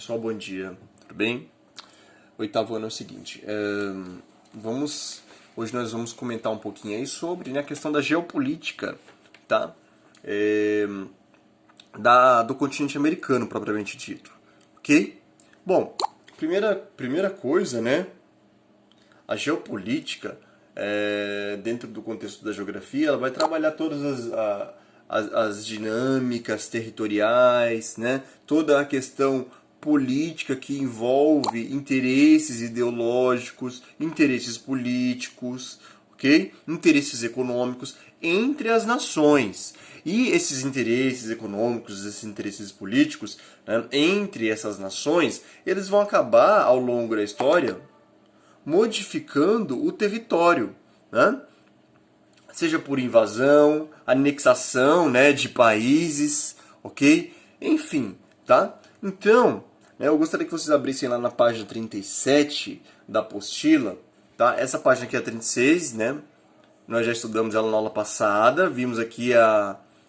Pessoal, bom dia, tudo bem? Oitavo ano é o seguinte, hoje nós vamos comentar um pouquinho aí sobre, né, a questão da geopolítica, tá? Do continente americano, propriamente dito, ok? Bom, primeira coisa, né, a geopolítica, dentro do contexto da geografia, ela vai trabalhar todas as dinâmicas territoriais, né, toda a questão política que envolve interesses ideológicos, interesses políticos, ok? Interesses econômicos entre as nações. E esses interesses econômicos, esses interesses políticos, né, entre essas nações, eles vão acabar ao longo da história modificando o território, né? Seja por invasão, anexação, né, de países, ok? Enfim, tá? Então, né, eu gostaria que vocês abrissem lá na página 37 da apostila, tá? Essa página aqui é a 36, né? Nós já estudamos ela na aula passada, vimos aqui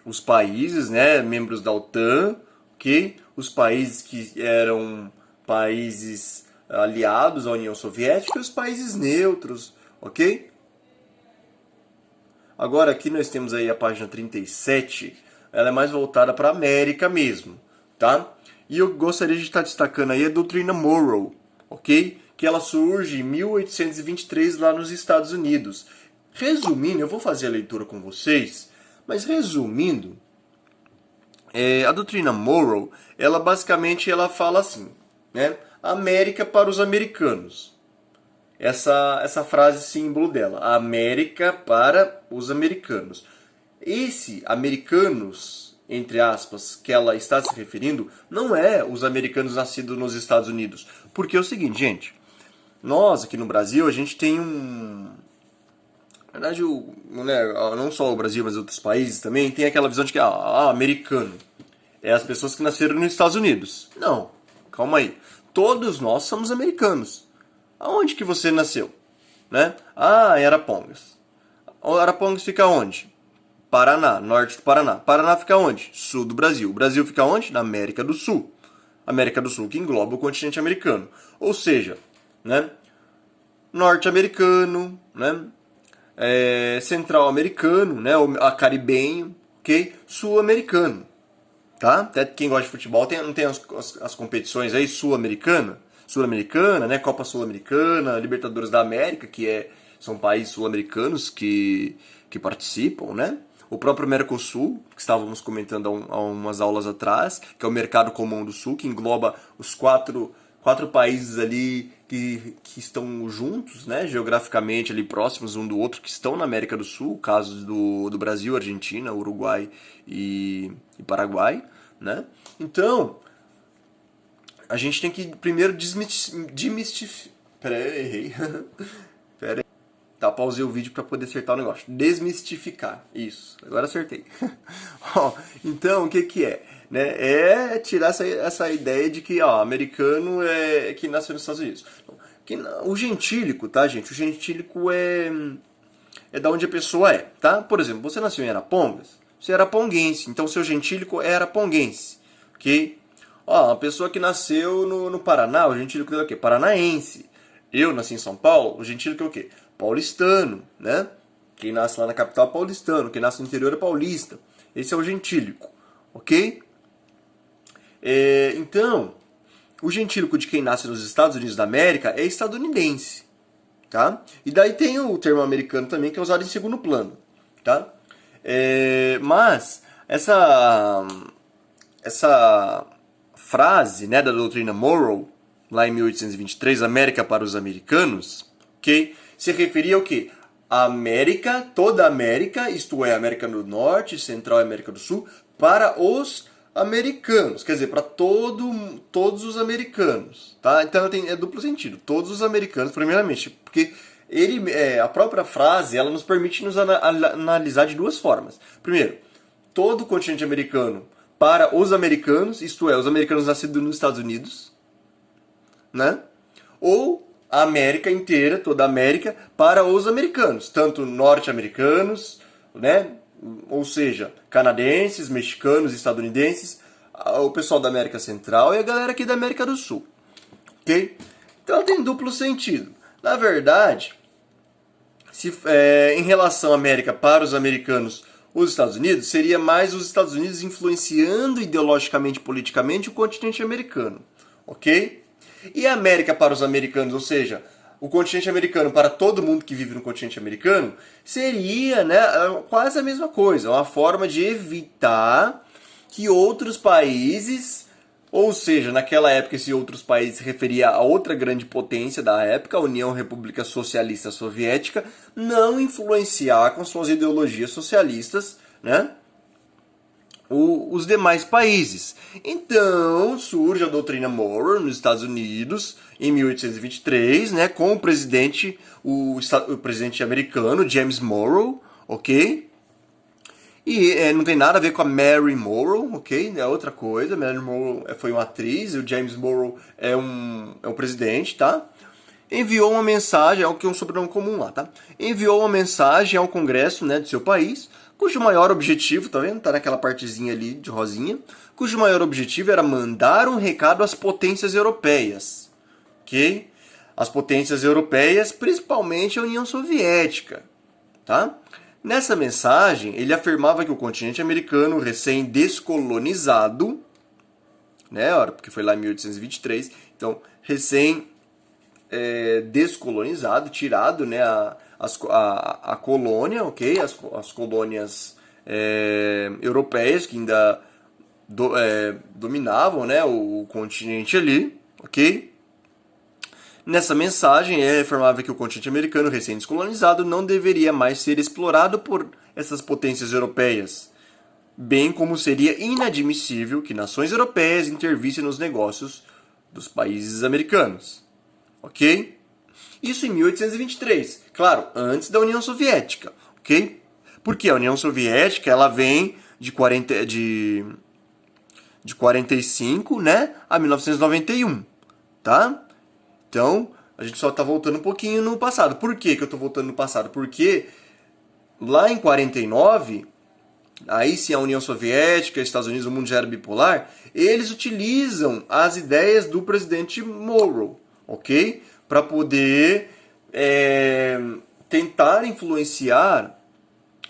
os países, né, membros da OTAN, ok? Os países que eram países aliados à União Soviética e os países neutros, ok? Agora aqui nós temos aí a página 37, ela é mais voltada para a América mesmo, tá? E eu gostaria de estar destacando aí a doutrina Monroe, ok? Que ela surge em 1823 lá nos Estados Unidos. Resumindo, eu vou fazer a leitura com vocês, mas resumindo, a doutrina Monroe, ela basicamente fala assim, né? América para os americanos. Essa frase símbolo dela, a América para os americanos. Esse americanos, entre aspas, que ela está se referindo, não é os americanos nascidos nos Estados Unidos. Porque é o seguinte, gente, nós aqui no Brasil, a gente tem na verdade, né, não só o Brasil, mas outros países também, tem aquela visão de que americano é as pessoas que nasceram nos Estados Unidos. Não, calma aí. Todos nós somos americanos. Aonde que você nasceu? Né? Em Arapongas. Arapongas fica onde? Paraná, norte do Paraná. Paraná fica onde? Sul do Brasil. O Brasil fica onde? Na América do Sul. América do Sul que engloba o continente americano. Ou seja, né? Norte-americano, né? Central-americano, né? Caribenho, ok? Sul-americano. Tá? Até quem gosta de futebol não tem as competições aí sul-americana, né? Copa Sul-Americana, Libertadores da América, são países sul-americanos que participam, né? O próprio Mercosul, que estávamos comentando há umas aulas atrás, que é o Mercado Comum do Sul, que engloba os quatro países ali que estão juntos, né? Geograficamente ali próximos um do outro, que estão na América do Sul, casos do Brasil, Argentina, Uruguai e Paraguai, né? Então, a gente tem que primeiro desmistificar. Pera aí, errei. Pera aí. Tá, pausei o vídeo para poder acertar o negócio. Desmistificar. Isso, agora acertei. Então, o que é? Né? É tirar essa ideia de que americano é que nasceu nos Estados Unidos. O gentílico, tá, gente? O gentílico é da onde a pessoa é, tá? Por exemplo, você nasceu em Arapongas, você é araponguense, então seu gentílico é araponguense, ok? Uma pessoa que nasceu no Paraná, o gentílico é o quê? Paranaense. Eu nasci em São Paulo, o gentílico é o quê? Paulistano, né? Quem nasce lá na capital é paulistano, quem nasce no interior é paulista. Esse é o gentílico, ok? Então, o gentílico de quem nasce nos Estados Unidos da América é estadunidense, tá? E daí tem o termo americano também, que é usado em segundo plano, tá? Mas essa frase, né, da doutrina Monroe, lá em 1823, América para os americanos, ok? Se referia ao quê? A América, toda a América, isto é, América do Norte, Central e América do Sul, para os americanos, quer dizer, para todos os americanos, tá? Então é duplo sentido, todos os americanos, primeiramente, porque a própria frase, ela nos permite nos analisar de duas formas. Primeiro, todo o continente americano para os americanos, isto é, os americanos nascidos nos Estados Unidos, né? Ou a América inteira, toda a América, para os americanos, tanto norte-americanos, né? Ou seja, canadenses, mexicanos, estadunidenses, o pessoal da América Central e a galera aqui da América do Sul, ok? Então ela tem duplo sentido. Na verdade, em relação à América para os americanos, os Estados Unidos, seria mais os Estados Unidos influenciando ideologicamente e politicamente o continente americano, ok? E a América para os americanos, ou seja, o continente americano para todo mundo que vive no continente americano, seria, né, quase a mesma coisa, uma forma de evitar que outros países, ou seja, naquela época esse outros países se referia a outra grande potência da época, a União República Socialista Soviética, não influenciar com suas ideologias socialistas, né, os demais países. Então surge a doutrina Monroe nos Estados Unidos em 1823, né, com o presidente americano James Monroe, ok? E não tem nada a ver com a Mary Monroe, ok? É outra coisa. Mary Monroe foi uma atriz, e o James Monroe é um presidente, tá? Enviou uma mensagem, é um sobrenome comum lá, tá? Enviou uma mensagem ao Congresso, né, do seu país, cujo maior objetivo, tá vendo? Tá naquela partezinha ali de rosinha, cujo maior objetivo era mandar um recado às potências europeias, ok? As potências europeias, principalmente a União Soviética, tá? Nessa mensagem, ele afirmava que o continente americano recém-descolonizado, né, porque foi lá em 1823, então, descolonizado, tirado, né, a colônia, ok? As colônias europeias que ainda dominavam, né, o continente ali, ok? Nessa mensagem, ele afirmava que o continente americano recém-descolonizado não deveria mais ser explorado por essas potências europeias, bem como seria inadmissível que nações europeias intervissem nos negócios dos países americanos. Ok? Isso em 1823, claro, antes da União Soviética, ok? Porque a União Soviética ela vem de 45, né, a 1991, tá? Então, a gente só está voltando um pouquinho no passado. Por que eu estou voltando no passado? Porque lá em 49, aí sim a União Soviética, Estados Unidos, o mundo já era bipolar, eles utilizam as ideias do presidente Monroe, ok? Para poder tentar influenciar,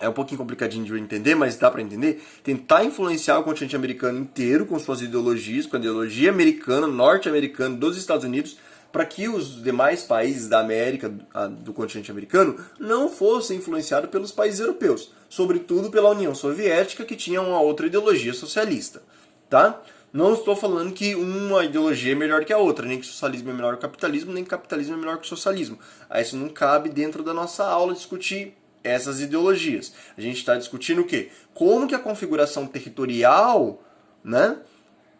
é um pouquinho complicadinho de entender, mas dá para entender, tentar influenciar o continente americano inteiro com suas ideologias, com a ideologia americana, norte-americana dos Estados Unidos, para que os demais países da América, do continente americano, não fossem influenciados pelos países europeus, sobretudo pela União Soviética, que tinha uma outra ideologia socialista, tá? Não estou falando que uma ideologia é melhor que a outra, nem que o socialismo é melhor que o capitalismo, nem que o capitalismo é melhor que o socialismo. Isso não cabe dentro da nossa aula discutir essas ideologias. A gente está discutindo o quê? Como que a configuração territorial, né,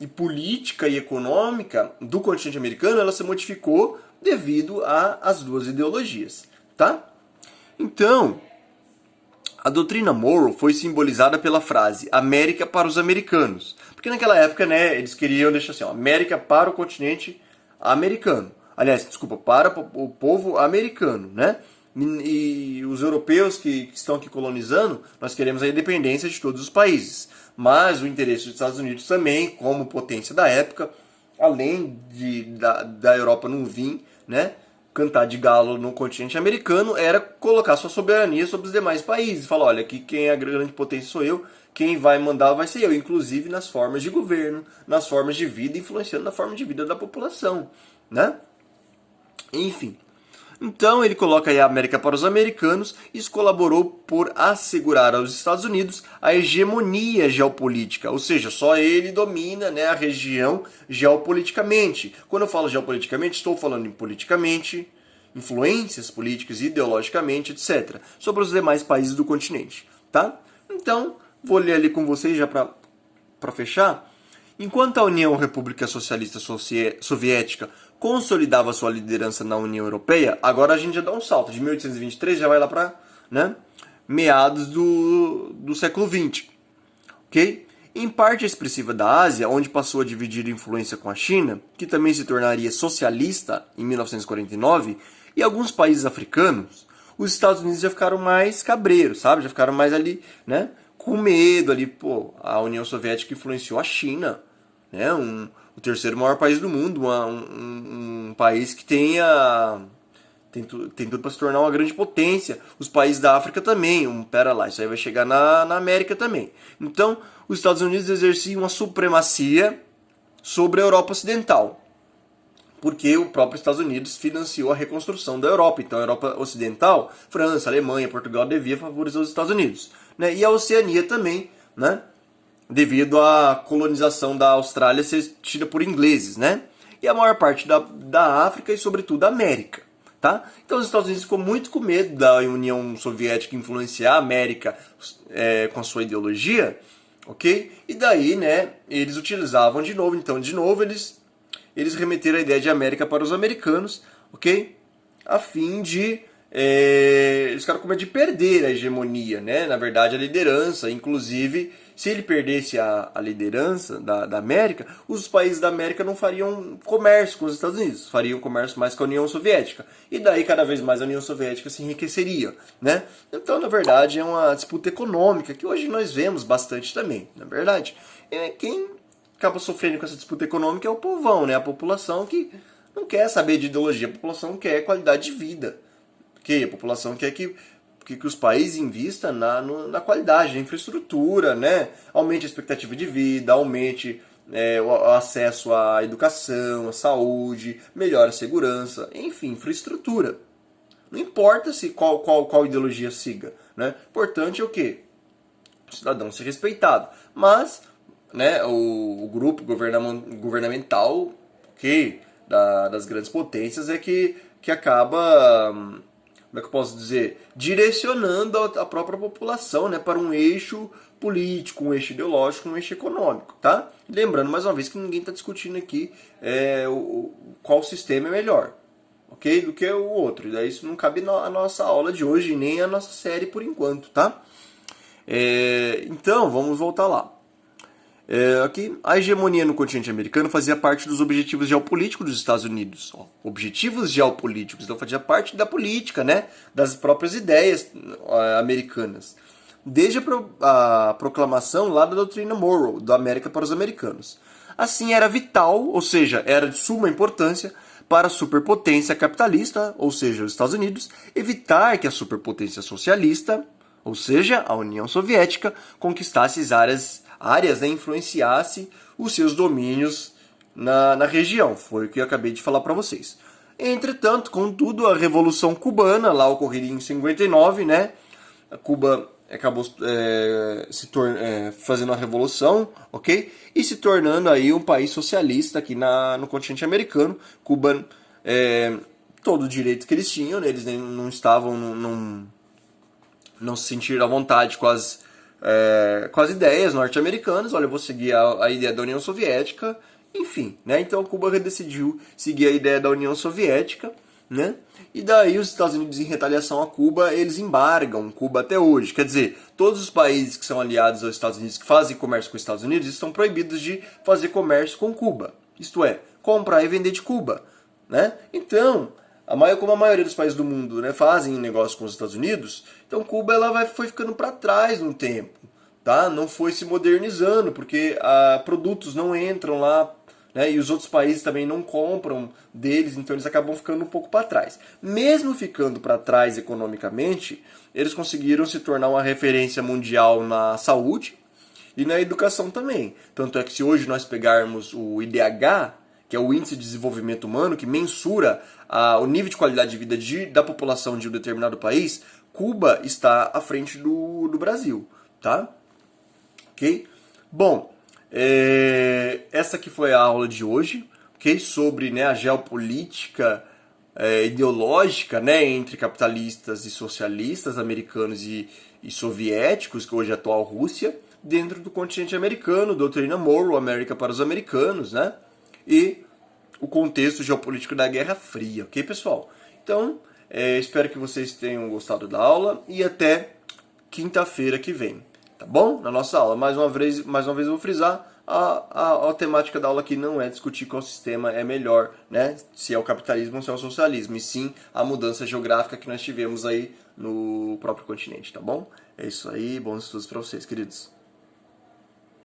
e política e econômica do continente americano ela se modificou devido às duas ideologias, tá? Então, a doutrina Monroe foi simbolizada pela frase América para os americanos. Porque naquela época, né, eles queriam deixar assim, ó, América para o continente americano. Aliás, desculpa, para o povo americano, né? E os europeus que estão aqui colonizando, nós queremos a independência de todos os países. Mas o interesse dos Estados Unidos também, como potência da época, além da Europa não vir, né, cantar de galo no continente americano, era colocar sua soberania sobre os demais países. Falar, olha, aqui quem é a grande potência sou eu, quem vai mandar vai ser eu, inclusive nas formas de governo, nas formas de vida, influenciando na forma de vida da população, né? Enfim. Então ele coloca aí a América para os americanos. Isso colaborou por assegurar aos Estados Unidos a hegemonia geopolítica, ou seja, só ele domina, né, a região geopoliticamente. Quando eu falo geopoliticamente, estou falando em politicamente, influências políticas, ideologicamente, etc., sobre os demais países do continente, tá? Então, vou ler ali com vocês já para fechar. Enquanto a União República Socialista Soviética consolidava sua liderança na União Europeia, agora a gente já dá um salto. De 1823 já vai lá para, né, meados do século XX. Okay? Em parte expressiva da Ásia, onde passou a dividir influência com a China, que também se tornaria socialista em 1949, e alguns países africanos, os Estados Unidos já ficaram mais cabreiros, sabe? Já ficaram mais ali, né, com medo ali, pô, a União Soviética influenciou a China, né? O terceiro maior país do mundo, um país que tem tudo para se tornar uma grande potência. Os países da África também. Pera lá, isso aí vai chegar na América também. Então, os Estados Unidos exerciam uma supremacia sobre a Europa Ocidental, porque o próprio Estados Unidos financiou a reconstrução da Europa. Então, a Europa Ocidental, França, Alemanha, Portugal, devia favorecer os Estados Unidos, né? E a Oceania também, né? Devido à colonização da Austrália ser tida por ingleses, né? E a maior parte da África e, sobretudo, da América. Tá? Então os Estados Unidos ficou muito com medo da União Soviética influenciar a América com a sua ideologia, ok? E daí, né, eles utilizavam de novo. Então, de novo, eles remeteram a ideia de América para os americanos, ok? A fim de... eles ficaram com medo de perder a hegemonia, né? Na verdade, a liderança. Inclusive, se ele perdesse a liderança da América, os países da América não fariam comércio com os Estados Unidos, fariam comércio mais com a União Soviética. E daí, cada vez mais, a União Soviética se enriqueceria, né? Então, na verdade, é uma disputa econômica que hoje nós vemos bastante também, na verdade. Quem acaba sofrendo com essa disputa econômica é o povão, né? A população que não quer saber de ideologia, a população quer qualidade de vida. A população quer que os países invistam na qualidade, na infraestrutura, né? Aumente a expectativa de vida, aumente o acesso à educação, à saúde, melhore a segurança, enfim, infraestrutura. Não importa se qual ideologia siga, né? Importante é o quê? O cidadão ser respeitado. Mas, né, o grupo governamental, das grandes potências é que acaba... como é que eu posso dizer, direcionando a própria população, né, para um eixo político, um eixo ideológico, um eixo econômico, tá? Lembrando, mais uma vez, que ninguém está discutindo aqui qual sistema é melhor, ok? Do que o outro. E daí isso não cabe na nossa aula de hoje, nem a nossa série por enquanto, tá? Então, vamos voltar lá. Aqui, a hegemonia no continente americano fazia parte dos objetivos geopolíticos dos Estados Unidos. Objetivos geopolíticos, então fazia parte da política, né? Das próprias ideias americanas. Desde a proclamação lá da doutrina Monroe, da América para os americanos. Assim, era vital, ou seja, era de suma importância para a superpotência capitalista, ou seja, os Estados Unidos, evitar que a superpotência socialista, ou seja, a União Soviética, conquistasse as áreas, né, influenciasse os seus domínios na região. Foi o que eu acabei de falar para vocês. Entretanto, contudo, a Revolução Cubana, lá ocorreria em 59, né? A Cuba acabou fazendo a revolução, ok? E se tornando aí um país socialista aqui no continente americano. Cuba, todo o direito que eles tinham, né? Eles não estavam, não se sentiram à vontade com as ideias norte-americanas. Olha, eu vou seguir a ideia da União Soviética, enfim, né? Então Cuba decidiu seguir a ideia da União Soviética, né? E daí os Estados Unidos, em retaliação a Cuba, eles embargam Cuba até hoje. Quer dizer, todos os países que são aliados aos Estados Unidos, que fazem comércio com os Estados Unidos, estão proibidos de fazer comércio com Cuba. Isto é, comprar e vender de Cuba, né? Então, como a maioria dos países do mundo, né, fazem negócio com os Estados Unidos, então Cuba foi ficando para trás no tempo, tá? Não foi se modernizando, porque produtos não entram lá, né, e os outros países também não compram deles, então eles acabam ficando um pouco para trás. Mesmo ficando para trás economicamente, eles conseguiram se tornar uma referência mundial na saúde e na educação também. Tanto é que se hoje nós pegarmos o IDH, que é o Índice de Desenvolvimento Humano, que mensura o nível de qualidade de vida da população de um determinado país, Cuba está à frente do Brasil, tá? Ok? Bom, essa aqui foi a aula de hoje, ok? Sobre, né, a geopolítica ideológica, né, entre capitalistas e socialistas, americanos e soviéticos, que hoje é a atual Rússia, dentro do continente americano, doutrina Monroe, América para os americanos, né? E o contexto geopolítico da Guerra Fria, ok, pessoal? Então, espero que vocês tenham gostado da aula e até quinta-feira que vem, tá bom? Na nossa aula, mais uma vez eu vou frisar, a temática da aula aqui não é discutir qual sistema é melhor, né? Se é o capitalismo ou se é o socialismo, e sim a mudança geográfica que nós tivemos aí no próprio continente, tá bom? É isso aí, bons estudos para vocês, queridos.